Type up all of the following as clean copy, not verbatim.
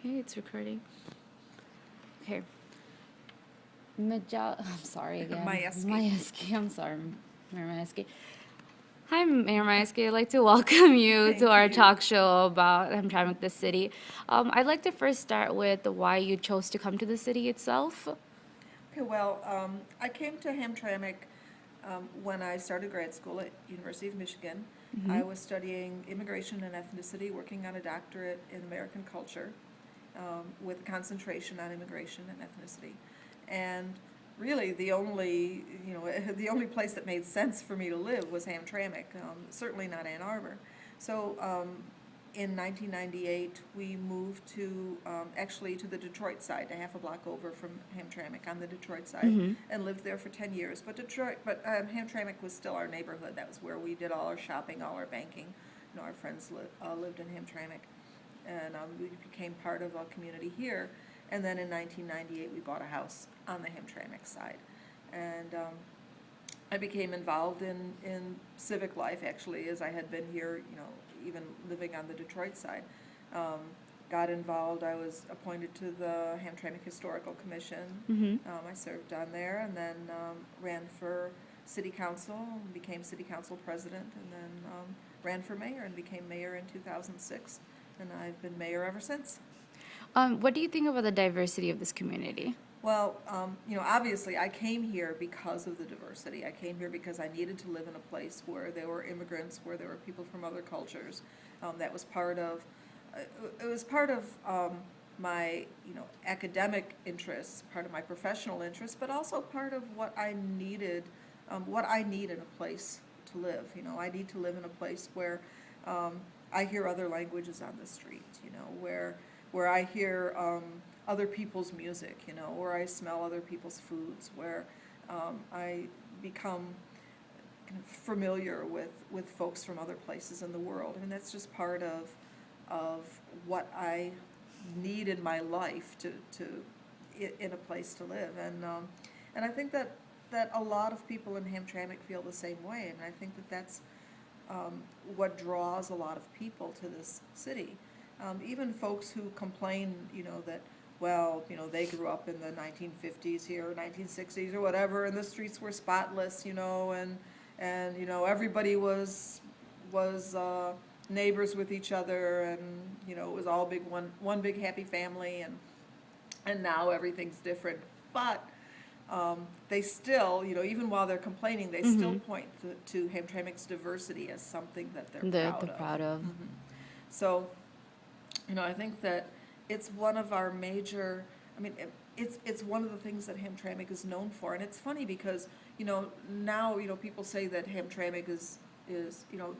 Okay, it's recording. Okay. I'm sorry again. Majewski. I'm sorry, Mayor Majewski. Hi, Mayor Majewski. I'd like to welcome you to Thank our you. talk show about Hamtramck, the city. I'd like to first start with why you chose to come to the city itself. Okay, well, I came to Hamtramck when I started grad school at University of Michigan. I was studying immigration and ethnicity, working on a doctorate in American culture with a concentration on immigration and ethnicity. And really, the only the only place that made sense for me to live was Hamtramck. Certainly not Ann Arbor. So in 1998, we moved to actually to the Detroit side, a half a block over from Hamtramck on the Detroit side, and lived there for 10 years. But Hamtramck was still our neighborhood. That was where we did all our shopping, all our banking. Our friends lived in Hamtramck, and we became part of a community here. And then in 1998, we bought a house on the Hamtramck side, and I became involved in civic life, actually, as I had been here, even living on the Detroit side. Got involved, I was appointed to the Hamtramck Historical Commission. I served on there, and then ran for city council, became city council president, and then ran for mayor and became mayor in 2006, and I've been mayor ever since. What do you think about the diversity of this community? Well, obviously I came here because of the diversity. I came here because I needed to live in a place where there were immigrants, where there were people from other cultures. That was part of, it was part of my, academic interests, part of my professional interests, but also part of what I needed, what I need in a place to live. I need to live in a place where I hear other languages on the street, where I hear other people's music, where I smell other people's foods, where I become kind of familiar with folks from other places in the world. I mean, that's just part of what I need in my life in a place to live. And I think that a lot of people in Hamtramck feel the same way, and I think that's what draws a lot of people to this city. Even folks who complain, that, well, they grew up in the 1950s here, or 1960s, or whatever, and the streets were spotless, and everybody was neighbors with each other, and it was all one big happy family, and now everything's different. But they still, even while they're complaining, they still point to Hamtramck's diversity as something that they're proud of. So, I think that it's one of our major, it's one of the things that Hamtramck is known for. And it's funny because, now, people say that Hamtramck is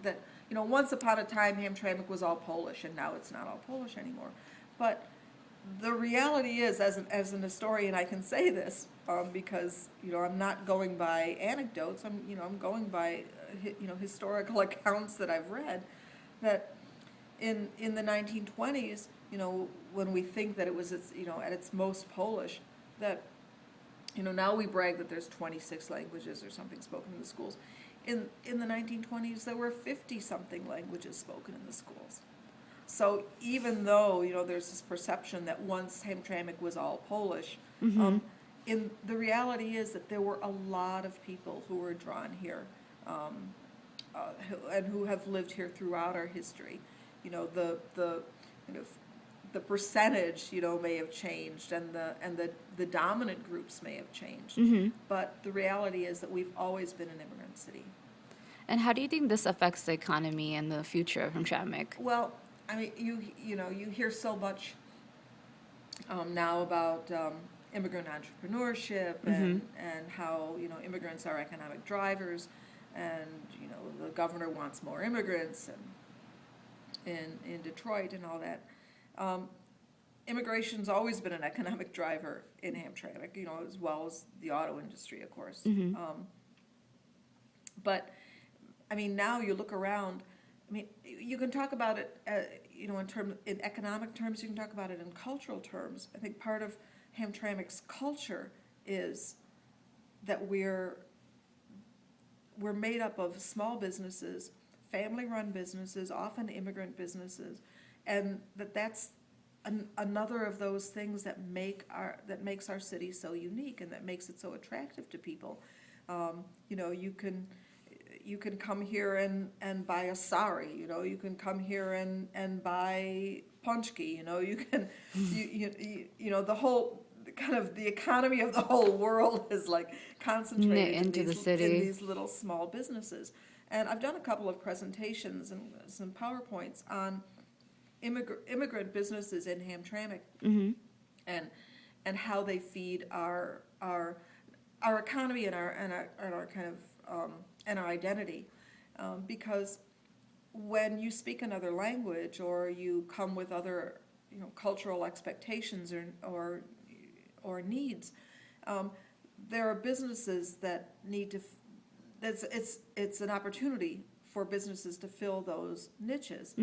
that, once upon a time Hamtramck was all Polish, and now it's not all Polish anymore. But the reality is, as an historian, I can say this, because, I'm not going by anecdotes, I'm going by, historical accounts that I've read, that in the 1920s, when we think that it was at its most Polish, that now we brag that there's 26 languages or something spoken in the schools. In the 1920s, there were 50-something languages spoken in the schools. So even though there's this perception that once Hamtramck was all Polish, in the reality is that there were a lot of people who were drawn here, and who have lived here throughout our history. The percentage may have changed, and the dominant groups may have changed, but the reality is that we've always been an immigrant city. And how do you think this affects the economy and the future of Hamtramck? Well, you hear so much now about immigrant entrepreneurship, and how immigrants are economic drivers, and the governor wants more immigrants, and in Detroit and all that. Immigration's always been an economic driver in Hamtramck, as well as the auto industry, of course. But now you look around. You can talk about it, in economic terms. You can talk about it in cultural terms. I think part of Hamtramck's culture is that we're made up of small businesses, family-run businesses, often immigrant businesses, and that's another of those things that makes our city so unique and that makes it so attractive to people. You know, you can come here and buy a sari, you know, you can come here and buy punchki, you know, you can, you know, the whole, kind of the economy of the whole world is like Knit concentrated into the in city. these little small businesses. And I've done a couple of presentations and some PowerPoints on immigrant businesses in Hamtramck and how they feed our economy and our kind of and our identity, because when you speak another language or you come with other, you know, cultural expectations or needs, there are businesses that need to. It's an opportunity for businesses to fill those niches.